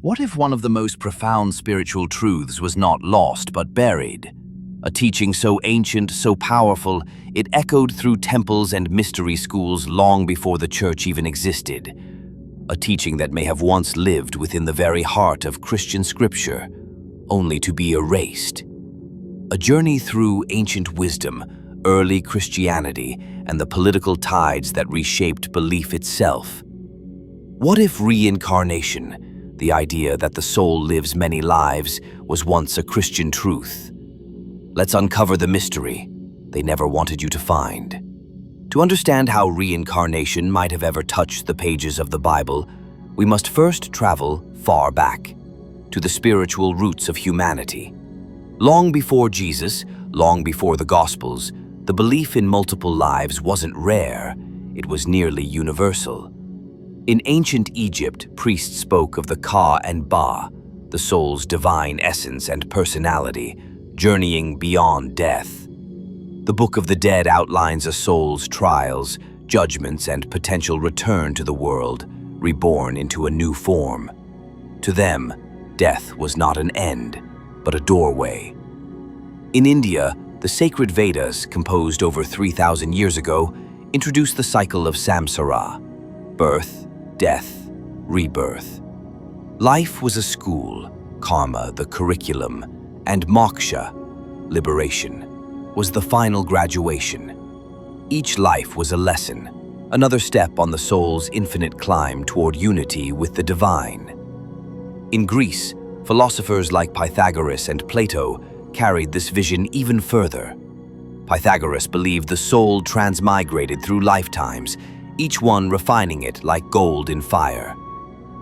What if one of the most profound spiritual truths was not lost but buried? A teaching so ancient, so powerful, it echoed through temples and mystery schools long before the church even existed. A teaching that may have once lived within the very heart of Christian scripture, only to be erased. A journey through ancient wisdom, early Christianity, and the political tides that reshaped belief itself. What if reincarnation, the idea that the soul lives many lives, was once a Christian truth? Let's uncover the mystery they never wanted you to find. To understand how reincarnation might have ever touched the pages of the Bible, we must first travel far back, to the spiritual roots of humanity. Long before Jesus, long before the Gospels, the belief in multiple lives wasn't rare, it was nearly universal. In ancient Egypt, priests spoke of the Ka and Ba, the soul's divine essence and personality, journeying beyond death. The Book of the Dead outlines a soul's trials, judgments, and potential return to the world, reborn into a new form. To them, death was not an end, but a doorway. In India, the sacred Vedas, composed over 3,000 years ago, introduced the cycle of samsara, birth, death, rebirth. Life was a school, karma the curriculum, and moksha, liberation, was the final graduation. Each life was a lesson, another step on the soul's infinite climb toward unity with the divine. In Greece, philosophers like Pythagoras and Plato carried this vision even further. Pythagoras believed the soul transmigrated through lifetimes, each one refining it like gold in fire.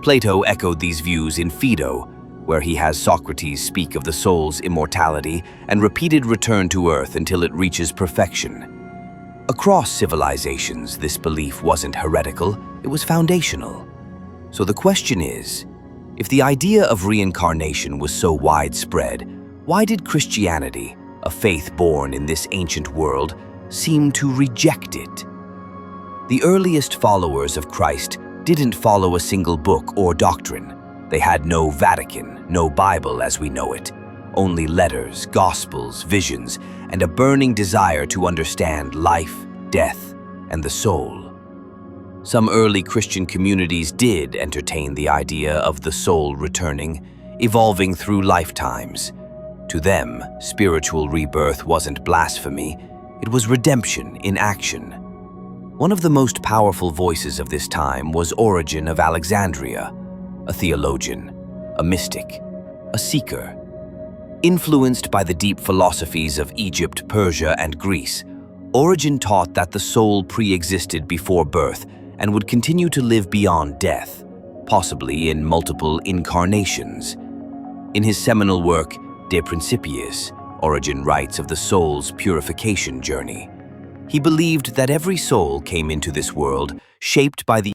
Plato echoed these views in Phaedo, where he has Socrates speak of the soul's immortality and repeated return to earth until it reaches perfection. Across civilizations, this belief wasn't heretical, it was foundational. So the question is, if the idea of reincarnation was so widespread, why did Christianity, a faith born in this ancient world, seem to reject it? The earliest followers of Christ didn't follow a single book or doctrine. They had no Vatican, no Bible as we know it, only letters, gospels, visions, and a burning desire to understand life, death, and the soul. Some early Christian communities did entertain the idea of the soul returning, evolving through lifetimes. To them, spiritual rebirth wasn't blasphemy, it was redemption in action. One of the most powerful voices of this time was Origen of Alexandria, a theologian, a mystic, a seeker. Influenced by the deep philosophies of Egypt, Persia, and Greece, Origen taught that the soul pre-existed before birth and would continue to live beyond death, possibly in multiple incarnations. In his seminal work, De Principiis, Origen writes of the soul's purification journey. He believed that every soul came into this world shaped by the